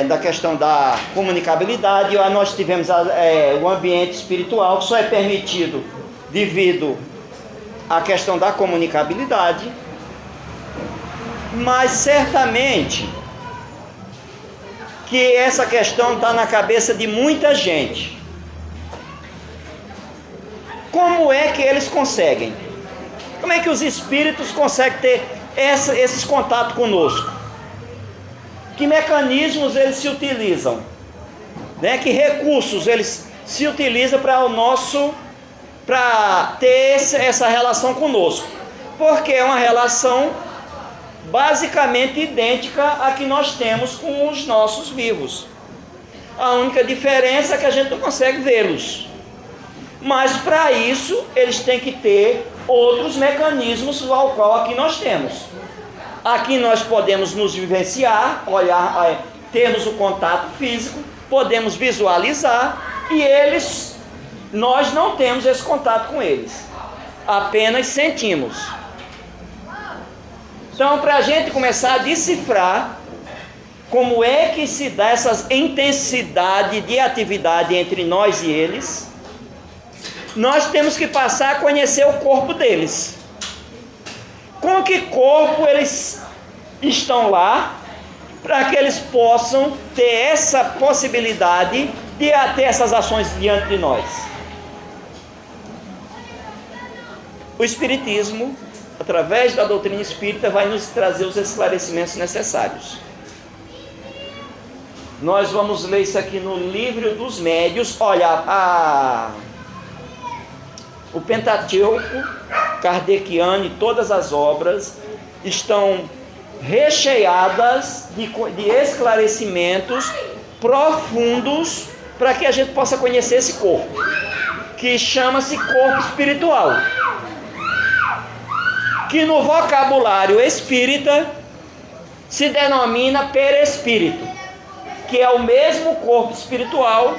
Da questão da comunicabilidade, nós tivemos o ambiente espiritual, que só é permitido devido à questão da comunicabilidade, mas certamente que essa questão está na cabeça de muita gente. Como é que eles conseguem? Como é que os espíritos conseguem ter esses contatos conosco? Que mecanismos eles se utilizam? Né? Que recursos eles se utilizam para ter essa relação conosco? Porque é uma relação basicamente idêntica à que nós temos com os nossos vivos. A única diferença é que a gente não consegue vê-los. Mas para isso eles têm que ter outros mecanismos ao qual aqui nós temos. Aqui nós podemos nos vivenciar, olhar, termos o contato físico, podemos visualizar, e nós não temos esse contato com eles, apenas sentimos. Então, para a gente começar a decifrar como é que se dá essa intensidade de atividade entre nós e eles, nós temos que passar a conhecer o corpo deles. Com que corpo eles estão lá, para que eles possam ter essa possibilidade de ter essas ações diante de nós. O Espiritismo, através da doutrina espírita, vai nos trazer os esclarecimentos necessários. Nós vamos ler isso aqui no Livro dos Médiuns. Olha, o Pentateuco kardeciano e todas as obras estão recheadas de esclarecimentos profundos para que a gente possa conhecer esse corpo, que chama-se corpo espiritual, que no vocabulário espírita se denomina perispírito, que é o mesmo corpo espiritual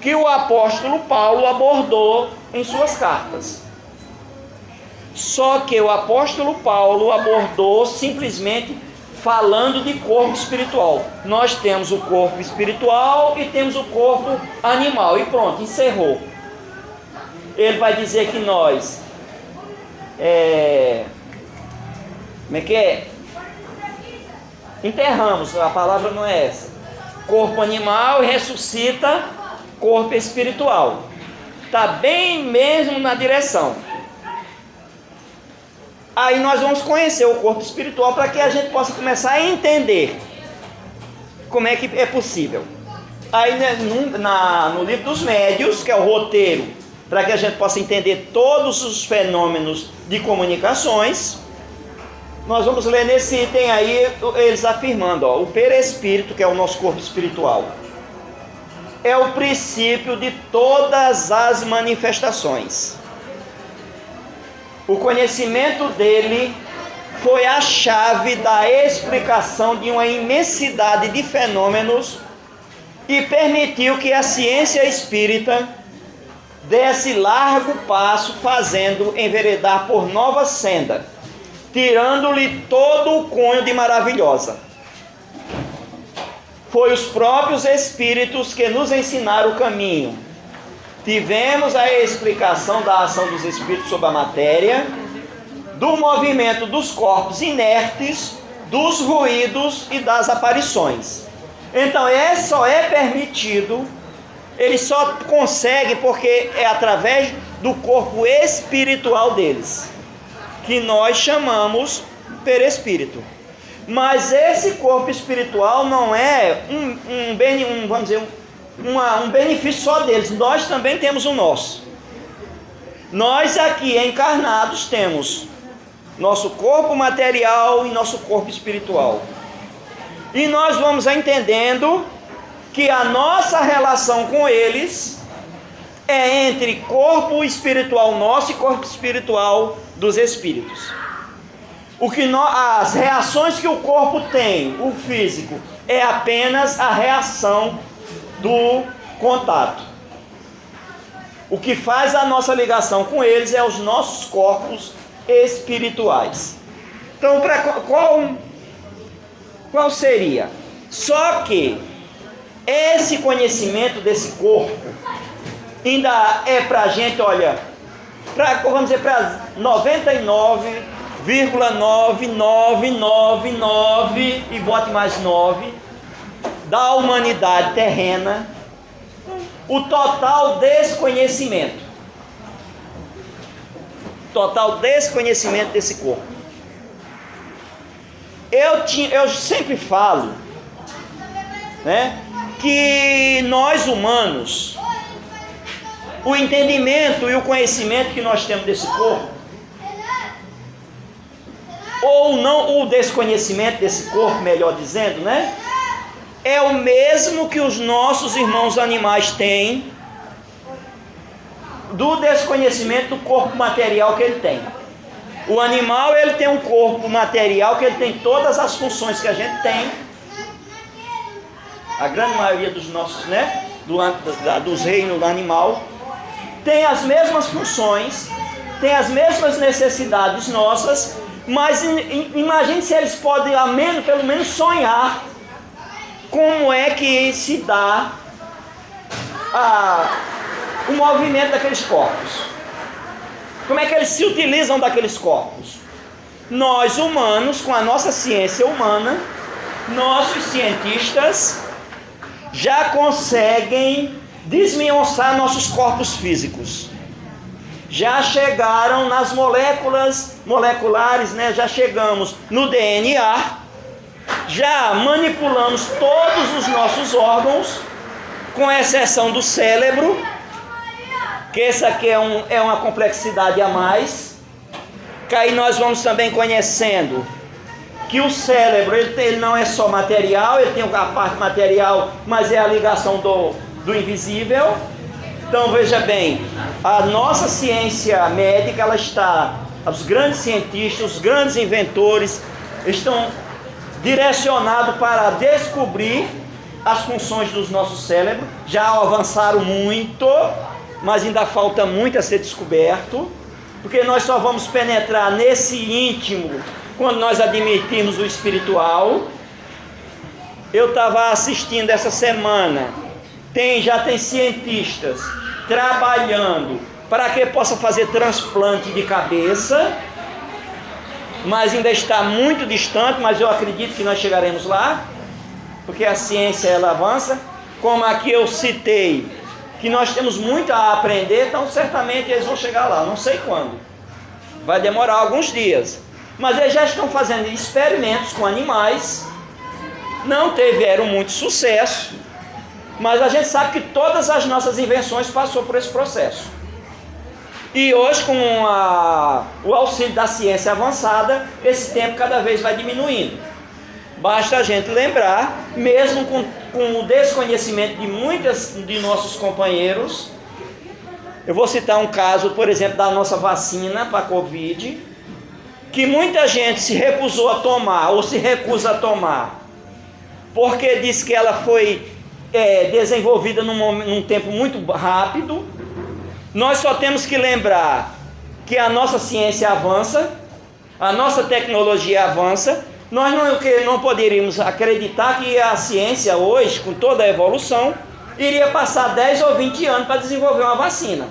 que o apóstolo Paulo abordou em suas cartas. Só que o apóstolo Paulo abordou simplesmente falando de corpo espiritual. Nós temos o corpo espiritual e temos o corpo animal. E pronto, encerrou. Ele vai dizer que nós... como é que é? Enterramos, a palavra não é essa. Corpo animal e ressuscita corpo espiritual. Está bem mesmo na direção. Aí nós vamos conhecer o corpo espiritual para que a gente possa começar a entender como é que é possível. Aí no Livro dos Médiuns, que é o roteiro, para que a gente possa entender todos os fenômenos de comunicações, nós vamos ler nesse item aí, eles afirmando, o perispírito, que é o nosso corpo espiritual, é o princípio de todas as manifestações. O conhecimento dele foi a chave da explicação de uma imensidade de fenômenos e permitiu que a ciência espírita desse largo passo, fazendo enveredar por nova senda, tirando-lhe todo o cunho de maravilhosa. Foi os próprios espíritos que nos ensinaram o caminho. Tivemos a explicação da ação dos espíritos sobre a matéria, do movimento dos corpos inertes, dos ruídos e das aparições. Então, só é permitido, ele só consegue porque é através do corpo espiritual deles, que nós chamamos perispírito. Mas esse corpo espiritual não é um benefício só deles, nós também temos o nosso. Nós aqui encarnados temos nosso corpo material e nosso corpo espiritual. E nós vamos entendendo que a nossa relação com eles é entre corpo espiritual nosso e corpo espiritual dos espíritos. As reações que o corpo tem, o físico, é apenas a reação do contato. O que faz a nossa ligação com eles é os nossos corpos espirituais. Então, qual seria? Só que esse conhecimento desse corpo ainda é para a gente, olha, vamos dizer, para 99,9999 e bote mais 9 da humanidade terrena, o total desconhecimento. Total desconhecimento desse corpo. Eu sempre falo, né, que nós humanos, o entendimento e o conhecimento que nós temos desse corpo, ou não, o desconhecimento desse corpo, melhor dizendo, né, é o mesmo que os nossos irmãos animais têm do desconhecimento do corpo material que ele tem. O animal, ele tem um corpo material que ele tem todas as funções que a gente tem. A grande maioria dos nossos, né, dos reinos do animal tem as mesmas funções, tem as mesmas necessidades nossas, mas imagine se eles podem pelo menos sonhar como é que se dá o movimento daqueles corpos. Como é que eles se utilizam daqueles corpos? Nós humanos, com a nossa ciência humana, nossos cientistas já conseguem desminhoçar nossos corpos físicos. Já chegaram nas moleculares, né? Já chegamos no DNA, já manipulamos todos os nossos órgãos, com exceção do cérebro, que esse aqui é uma complexidade a mais, que aí nós vamos também conhecendo que o cérebro, ele não é só material, ele tem a parte material, mas é a ligação do invisível. Então veja bem, a nossa ciência médica, os grandes cientistas, os grandes inventores estão direcionados para descobrir as funções dos nossos cérebros. Já avançaram muito, mas ainda falta muito a ser descoberto, porque nós só vamos penetrar nesse íntimo quando nós admitirmos o espiritual. Eu estava assistindo essa semana, já tem cientistas trabalhando para que possa fazer transplante de cabeça, mas ainda está muito distante, mas eu acredito que nós chegaremos lá, porque a ciência ela avança. Como aqui eu citei, que nós temos muito a aprender, então certamente eles vão chegar lá, não sei quando, vai demorar alguns dias, mas eles já estão fazendo experimentos com animais, não tiveram muito sucesso, mas a gente sabe que todas as nossas invenções passaram por esse processo. E hoje, com o auxílio da ciência avançada, esse tempo cada vez vai diminuindo. Basta a gente lembrar, mesmo com o desconhecimento de muitos de nossos companheiros, eu vou citar um caso, por exemplo, da nossa vacina para a Covid, que muita gente se recusou a tomar, ou se recusa a tomar, porque diz que ela foi desenvolvida num tempo muito rápido. Nós só temos que lembrar que a nossa ciência avança, a nossa tecnologia avança. Nós não poderíamos acreditar que a ciência hoje, com toda a evolução, iria passar 10 ou 20 anos para desenvolver uma vacina.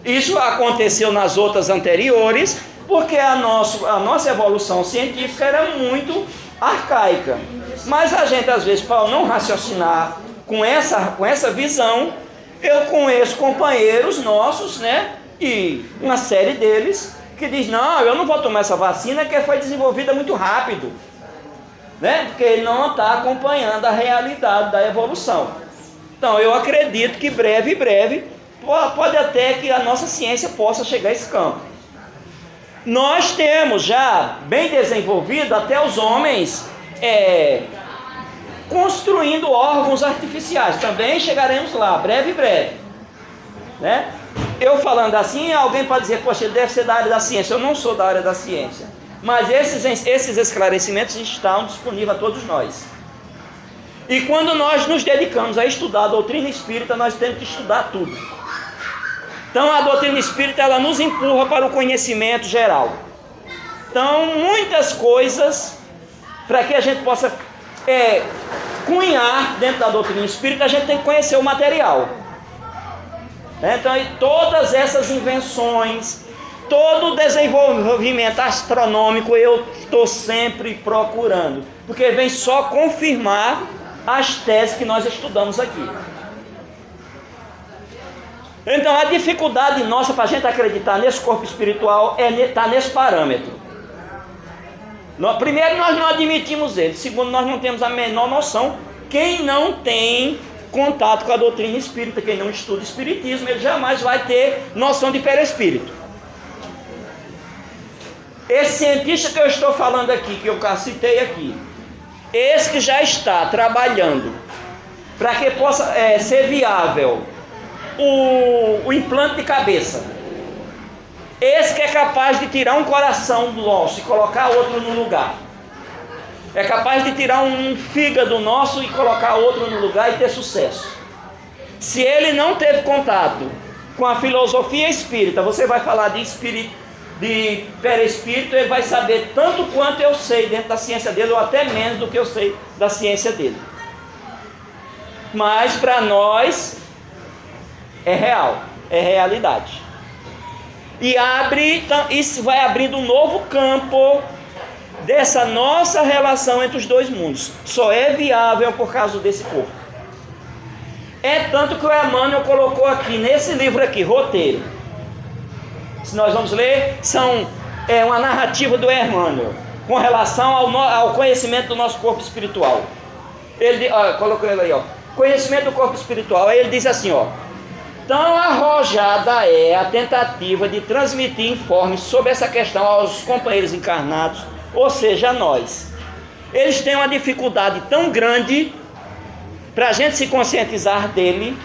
Isso aconteceu nas outras anteriores, porque a nossa evolução científica era muito arcaica. Mas a gente, às vezes, para não raciocinar com essa visão, eu conheço companheiros nossos, né, e uma série deles, que diz, não, eu não vou tomar essa vacina, que foi desenvolvida muito rápido, né, porque ele não está acompanhando a realidade da evolução. Então, eu acredito que breve, pode até que a nossa ciência possa chegar a esse campo. Nós temos já bem desenvolvido até os homens construindo órgãos artificiais. Também chegaremos lá, breve, né? Eu falando assim, alguém pode dizer, poxa, ele deve ser da área da ciência. Eu não sou da área da ciência, mas esses esclarecimentos estão disponíveis a todos nós. E quando nós nos dedicamos a estudar a doutrina espírita, nós temos que estudar tudo. Então a doutrina espírita, ela nos empurra para o conhecimento geral. Então muitas coisas, para que a gente possa cunhar dentro da doutrina espírita, a gente tem que conhecer o material. Então, todas essas invenções, todo o desenvolvimento astronômico eu estou sempre procurando, porque vem só confirmar as teses que nós estudamos aqui. Então, a dificuldade nossa para a gente acreditar nesse corpo espiritual está nesse parâmetro. Primeiro, nós não admitimos ele. Segundo, nós não temos a menor noção. Quem não tem contato com a doutrina espírita, quem não estuda espiritismo, ele jamais vai ter noção de perispírito. Esse cientista que eu estou falando aqui, que eu citei aqui, esse que já trabalhando para que possa ser viável o implante de cabeça, esse que é capaz de tirar um coração nosso e colocar outro no lugar, é capaz de tirar um fígado nosso e colocar outro no lugar e ter sucesso. Se ele não teve contato com a filosofia espírita, você vai falar de perispírito, ele vai saber tanto quanto eu sei dentro da ciência dele, ou até menos do que eu sei da ciência dele. Mas para nós é real, é realidade. E isso vai abrindo um novo campo dessa nossa relação entre os dois mundos. Só é viável por causa desse corpo. É tanto que o Emmanuel colocou aqui, nesse livro aqui, Roteiro. Se nós vamos ler, é uma narrativa do Emmanuel, com relação ao conhecimento do nosso corpo espiritual. Ele colocou ele aí, conhecimento do corpo espiritual. Aí ele diz assim, tão arrojada é a tentativa de transmitir informes sobre essa questão aos companheiros encarnados, ou seja, a nós. Eles têm uma dificuldade tão grande para a gente se conscientizar dele.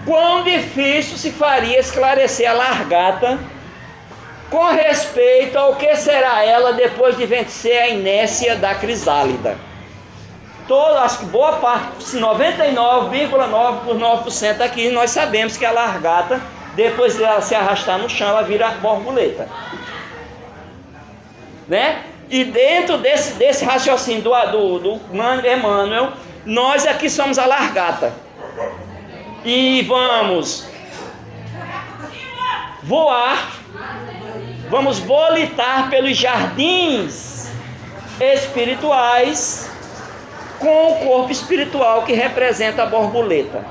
Quão difícil se faria esclarecer a largata com respeito ao que será ela depois de vencer a inércia da crisálida. Boa parte, 99,9% aqui, nós sabemos que a largata, depois dela se arrastar no chão, ela vira borboleta. Né? E dentro desse raciocínio do Emmanuel, nós aqui somos a largata. E vamos voar, vamos volitar pelos jardins espirituais com o corpo espiritual que representa a borboleta.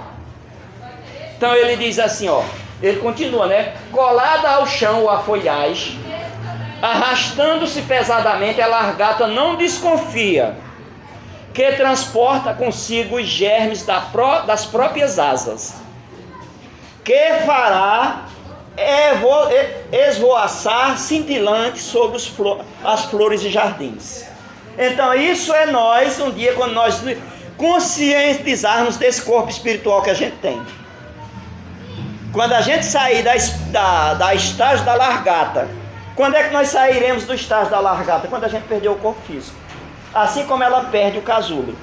Então ele diz assim, ele continua, né? Colada ao chão ou à folhagem, arrastando-se pesadamente, a largata não desconfia que transporta consigo os germes das próprias asas, que fará esvoaçar cintilante sobre as flores de jardins. Então isso é nós, um dia, quando nós conscientizarmos desse corpo espiritual que a gente tem. Quando a gente sair da estágio da largata, quando é que nós sairemos do estágio da largata? Quando a gente perder o corpo físico. Assim como ela perde o casulo.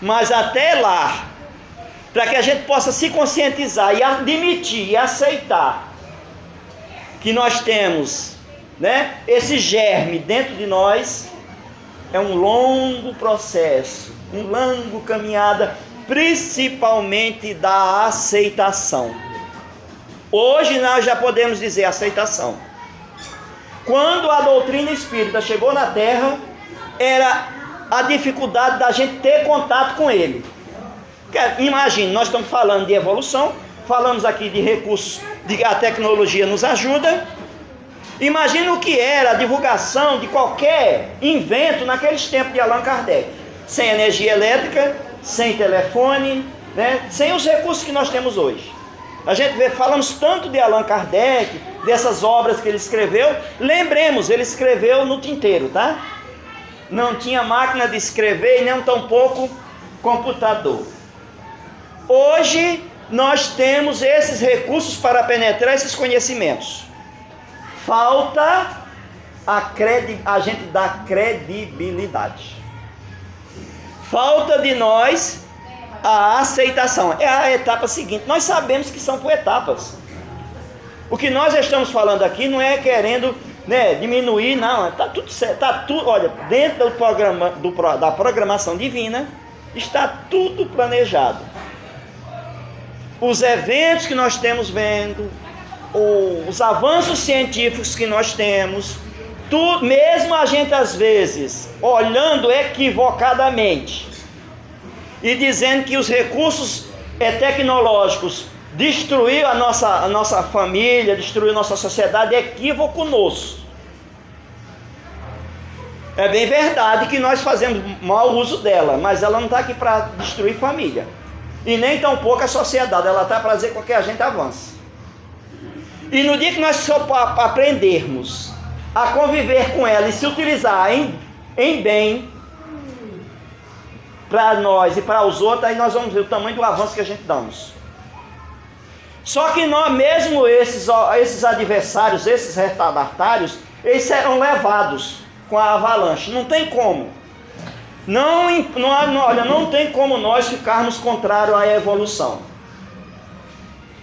Mas até lá, para que a gente possa se conscientizar e admitir e aceitar que nós temos, né, esse germe dentro de nós, é um longo processo, uma longa caminhada, principalmente da aceitação. Hoje nós já podemos dizer aceitação. Quando a doutrina espírita chegou na Terra, era a dificuldade da gente ter contato com ele. Imagine, nós estamos falando de evolução, falamos aqui de recursos, a tecnologia nos ajuda. Imagine o que era a divulgação de qualquer invento naqueles tempos de Allan Kardec. Sem energia elétrica, sem telefone, né? Sem os recursos que nós temos hoje. A gente falamos tanto de Allan Kardec, dessas obras que ele escreveu. Lembremos, ele escreveu no tinteiro, tá? Não tinha máquina de escrever e nem tampouco computador. Hoje nós temos esses recursos para penetrar esses conhecimentos. Falta a gente dar credibilidade. Falta de nós a aceitação. É a etapa seguinte. Nós sabemos que são por etapas. O que nós estamos falando aqui não é querendo né, diminuir, não, está tudo certo, está tudo, olha, dentro do programa, da programação divina, está tudo planejado. Os eventos que nós temos vendo, os avanços científicos que nós temos, tudo, mesmo a gente às vezes olhando equivocadamente e dizendo que os recursos tecnológicos destruiu a nossa família, destruiu a nossa sociedade, é equívoco nosso. É bem verdade que nós fazemos mau uso dela, mas ela não está aqui para destruir família. E nem tampouco a sociedade, ela está para fazer com que a gente avance. E no dia que nós só aprendermos a conviver com ela e se utilizar em bem, para nós e para os outros, aí nós vamos ver o tamanho do avanço que a gente damos. Só que nós, mesmo esses adversários, esses retardatários, eles serão levados com a avalanche. Não tem como. Olha, não tem como nós ficarmos contrários à evolução.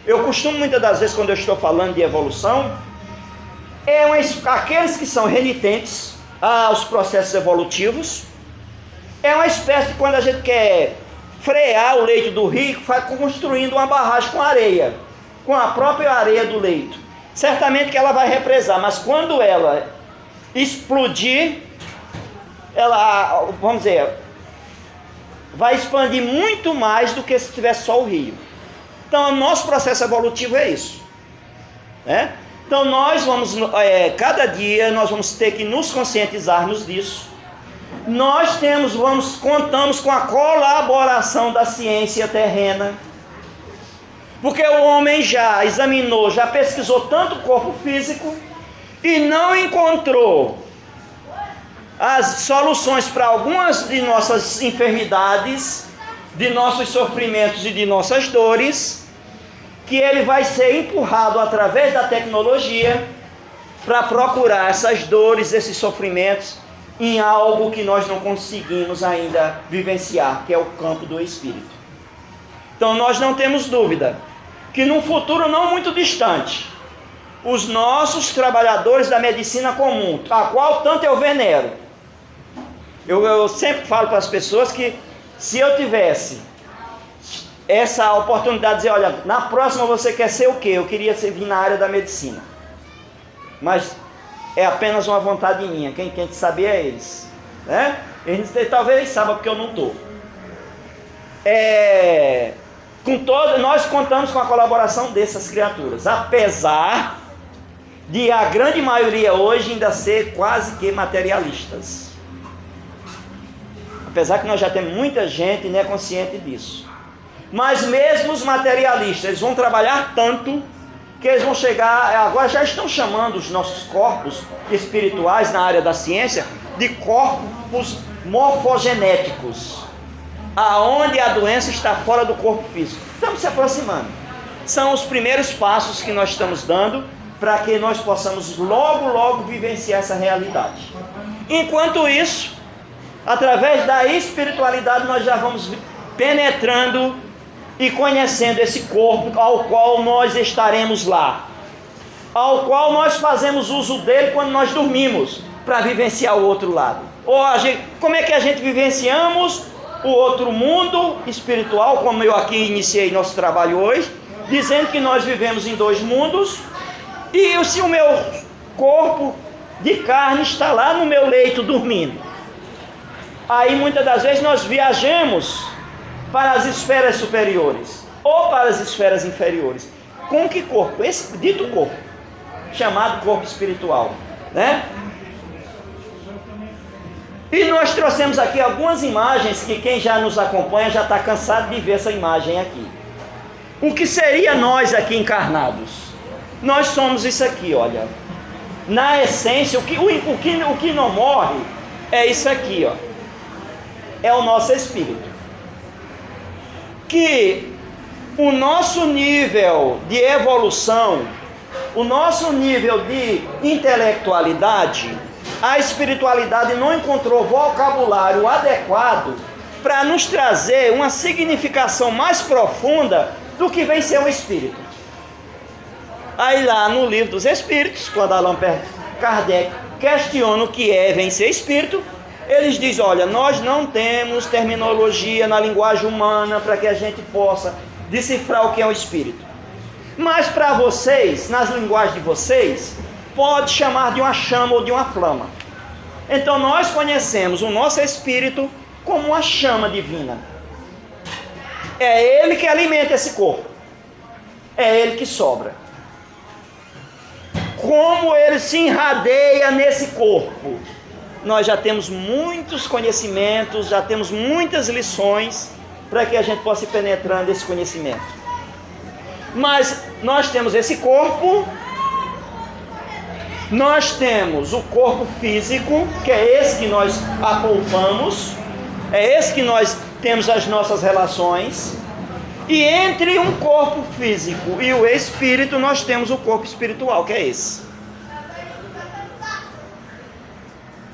Eu costumo muitas das vezes, quando eu estou falando de evolução, aqueles que são renitentes aos processos evolutivos, é uma espécie de quando a gente quer frear o leito do rio, vai construindo uma barragem com areia, com a própria areia do leito. Certamente que ela vai represar, mas quando ela explodir, ela, vamos dizer, vai expandir muito mais do que se tivesse só o rio. Então, o nosso processo evolutivo é isso, né? Então, nós vamos, cada dia, nós vamos ter que nos conscientizarmos disso. Nós contamos com a colaboração da ciência terrena, porque o homem já examinou, já pesquisou tanto o corpo físico e não encontrou as soluções para algumas de nossas enfermidades, de nossos sofrimentos e de nossas dores, que ele vai ser empurrado através da tecnologia para procurar essas dores, esses sofrimentos em algo que nós não conseguimos ainda vivenciar, que é o campo do Espírito. Então nós não temos dúvida que num futuro não muito distante, os nossos trabalhadores da medicina comum, a qual tanto eu venero, eu sempre falo para as pessoas que se eu tivesse essa oportunidade de dizer, olha, na próxima você quer ser o quê? Eu queria vir na área da medicina, mas é apenas uma vontade minha, quem tem que saber é eles, né? Eles talvez saibam porque eu não estou. Nós contamos com a colaboração dessas criaturas, apesar de a grande maioria hoje ainda ser quase que materialistas. Apesar que nós já temos muita gente né, consciente disso. Mas mesmo os materialistas, eles vão trabalhar tanto que eles vão chegar, agora já estão chamando os nossos corpos espirituais na área da ciência de corpos morfogenéticos, aonde a doença está fora do corpo físico. Estamos se aproximando. São os primeiros passos que nós estamos dando para que nós possamos logo vivenciar essa realidade. Enquanto isso, através da espiritualidade, nós já vamos penetrando e conhecendo esse corpo ao qual nós estaremos lá, ao qual nós fazemos uso dele quando nós dormimos, para vivenciar o outro lado. Como é que a gente vivenciamos o outro mundo espiritual, como eu aqui iniciei nosso trabalho hoje, dizendo que nós vivemos em dois mundos, e se o meu corpo de carne está lá no meu leito dormindo, aí muitas das vezes nós viajamos para as esferas superiores ou para as esferas inferiores. Com que corpo? Esse dito corpo, chamado corpo espiritual, né? E nós trouxemos aqui algumas imagens que quem já nos acompanha já está cansado de ver essa imagem aqui. O que seria nós aqui encarnados? Nós somos isso aqui, olha. Na essência, o que não morre é isso aqui, ó. É o nosso espírito. Que o nosso nível de evolução, o nosso nível de intelectualidade, a espiritualidade não encontrou vocabulário adequado para nos trazer uma significação mais profunda do que vem ser o espírito. Aí lá no livro dos Espíritos, quando Allan Kardec questiona o que é vencer espírito, eles dizem, olha, nós não temos terminologia na linguagem humana para que a gente possa decifrar o que é o espírito. Mas para vocês, nas linguagens de vocês, pode chamar de uma chama ou de uma flama. Então nós conhecemos o nosso espírito como uma chama divina. É ele que alimenta esse corpo. É ele que sobra. Como ele se irradia nesse corpo. Nós já temos muitos conhecimentos, já temos muitas lições para que a gente possa ir penetrando esse conhecimento. Mas nós temos esse corpo, nós temos o corpo físico, que é esse que nós apalpamos, é esse que nós temos as nossas relações, e entre um corpo físico e o espírito nós temos o corpo espiritual, que é esse.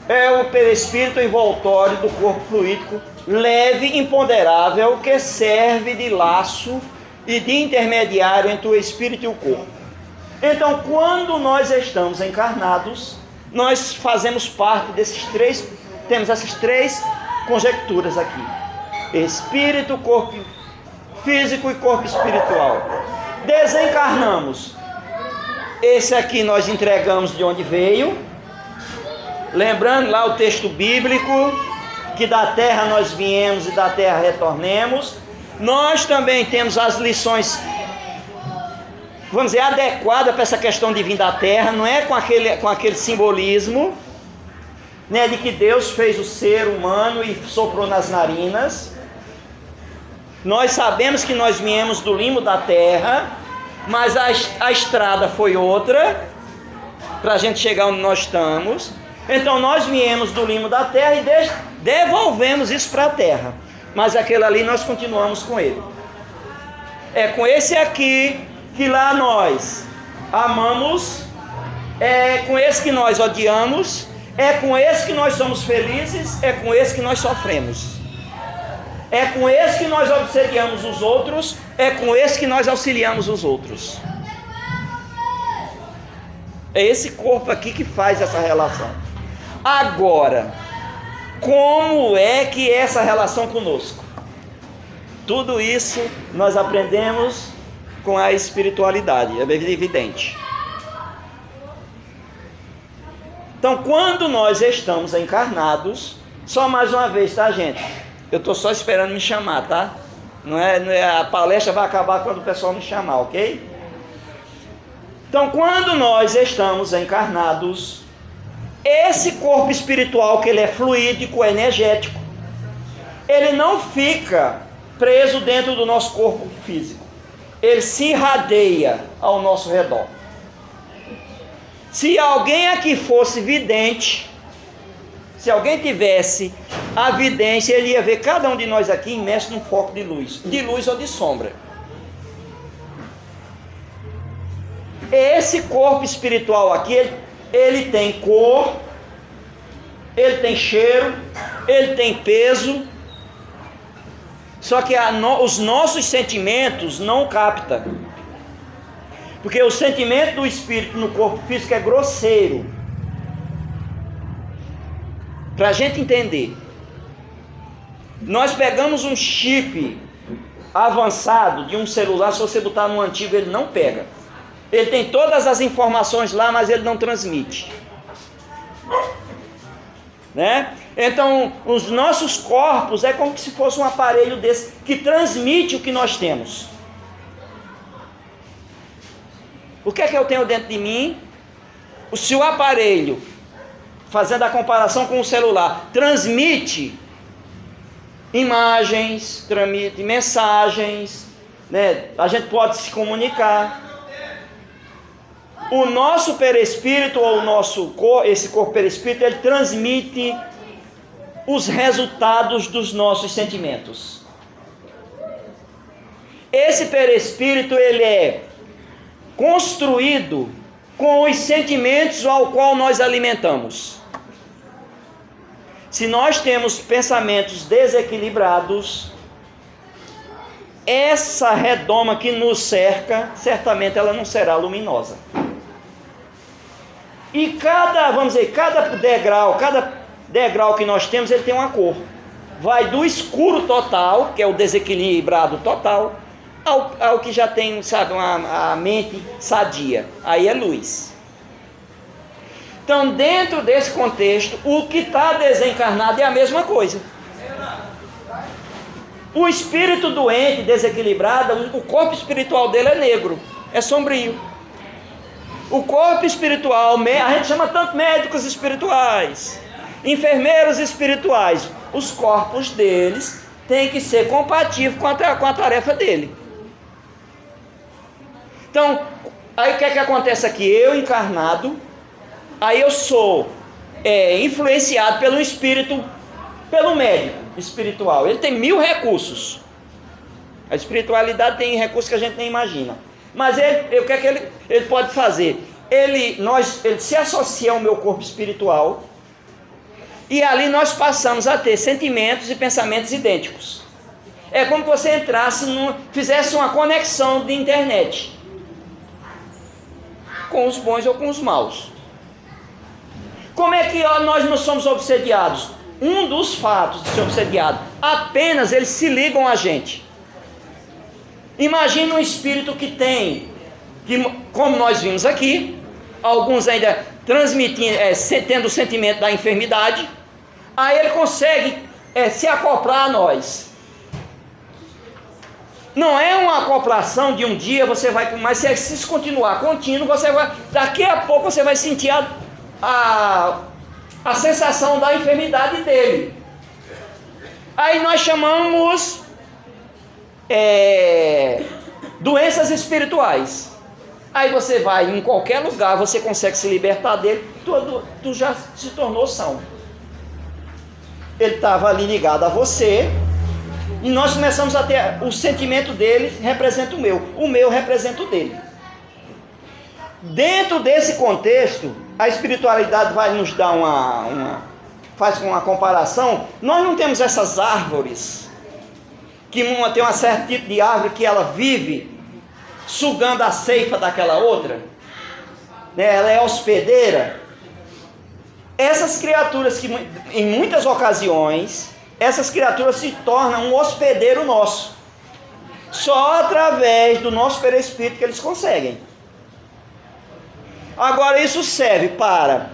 É o perispírito envoltório do corpo fluídico, leve e imponderável, que serve de laço e de intermediário entre o espírito e o corpo. Então, quando nós estamos encarnados, nós fazemos parte desses três, temos essas três conjecturas aqui: espírito, corpo físico e corpo espiritual. Desencarnamos. Esse aqui nós entregamos de onde veio, lembrando lá o texto bíblico, que da terra nós viemos e da terra retornemos. Nós também temos as lições, vamos dizer, adequadas para essa questão de vir da terra, não é com aquele simbolismo, né, de que Deus fez o ser humano e soprou nas narinas. Nós sabemos que nós viemos do limo da terra, mas a estrada foi outra, para a gente chegar onde nós estamos. Então nós viemos do limo da terra e devolvemos isso para a terra. Mas aquele ali nós continuamos com ele. É com esse aqui que lá nós amamos, é com esse que nós odiamos, é com esse que nós somos felizes, é com esse que nós sofremos. É com esse que nós obsediamos os outros, é com esse que nós auxiliamos os outros. É esse corpo aqui que faz essa relação. Agora, como é que é essa relação conosco? Tudo isso nós aprendemos com a espiritualidade, é evidente. Então, quando nós estamos encarnados, só mais uma vez, tá, gente? Eu estou só esperando me chamar, tá? Não é, a palestra vai acabar quando o pessoal me chamar, ok? Então, quando nós estamos encarnados, esse corpo espiritual, que ele é fluídico, energético, ele não fica preso dentro do nosso corpo físico. Ele se irradia ao nosso redor. Se alguém aqui fosse vidente, se alguém tivesse a vidência, ele ia ver cada um de nós aqui imerso num foco de luz ou de sombra. Esse corpo espiritual aqui, ele tem cor, ele tem cheiro, ele tem peso, só que os nossos sentimentos não captam, porque o sentimento do espírito no corpo físico é grosseiro. Para a gente entender, nós pegamos um chip avançado de um celular, se você botar no antigo ele não pega. Ele tem todas as informações lá, mas ele não transmite, né? Então, os nossos corpos é como se fosse um aparelho desse que transmite o que nós temos. O que é que eu tenho dentro de mim? Se o aparelho, fazendo a comparação com o celular, transmite imagens, transmite mensagens, né? A gente pode se comunicar. O nosso perispírito, ou o nosso esse corpo perispírito, ele transmite os resultados dos nossos sentimentos. Esse perispírito, ele é construído com os sentimentos ao qual nós alimentamos. Se nós temos pensamentos desequilibrados, essa redoma que nos cerca, certamente ela não será luminosa. E cada degrau que nós temos, ele tem uma cor. Vai do escuro total, que é o desequilibrado total, ao que já tem, sabe, a mente sadia. Aí é luz. Então, dentro desse contexto, o que está desencarnado é a mesma coisa. O espírito doente, desequilibrado, o corpo espiritual dele é negro, é sombrio. O corpo espiritual, a gente chama tanto médicos espirituais, enfermeiros espirituais, os corpos deles têm que ser compatíveis com a tarefa dele. Então, aí o que é que acontece aqui? Eu encarnado, aí eu sou influenciado pelo espírito, pelo médico espiritual. Ele tem 1000 recursos. A espiritualidade tem recursos que a gente nem imagina. Mas o que é que ele pode fazer? Ele se associa ao meu corpo espiritual, e ali nós passamos a ter sentimentos e pensamentos idênticos. É como se você entrasse, fizesse uma conexão de internet, com os bons ou com os maus. Como é que nós não somos obsediados? Um dos fatos de ser obsediado, apenas eles se ligam a gente. Imagina um espírito que como nós vimos aqui, alguns ainda transmitindo, tendo o sentimento da enfermidade, aí ele consegue se acoplar a nós. Não é uma acoplação de um dia você vai, mas se isso continuar contínuo, daqui a pouco você vai sentir a sensação da enfermidade dele. Aí nós chamamos doenças espirituais. Aí você vai em qualquer lugar, você consegue se libertar dele, tu já se tornou são. Ele estava ali ligado a você, e nós começamos a ter o sentimento dele representa o meu representa o dele. Dentro desse contexto, a espiritualidade vai nos dar faz uma comparação. Nós não temos essas árvores, que tem um certo tipo de árvore que ela vive sugando a seifa daquela outra, né? Ela é hospedeira. Essas criaturas que em muitas ocasiões, essas criaturas se tornam um hospedeiro nosso, só através do nosso perispírito que eles conseguem. Agora isso serve para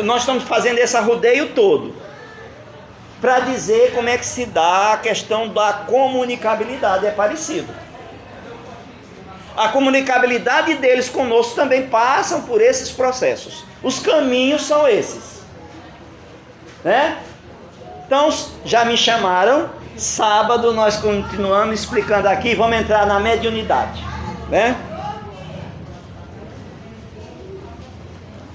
nós estamos fazendo esse rodeio todo para dizer como é que se dá a questão da comunicabilidade. É parecido. A comunicabilidade deles conosco também passam por esses processos. Os caminhos são esses, né? Então, já me chamaram. Sábado nós continuamos explicando aqui. Vamos entrar na mediunidade, né?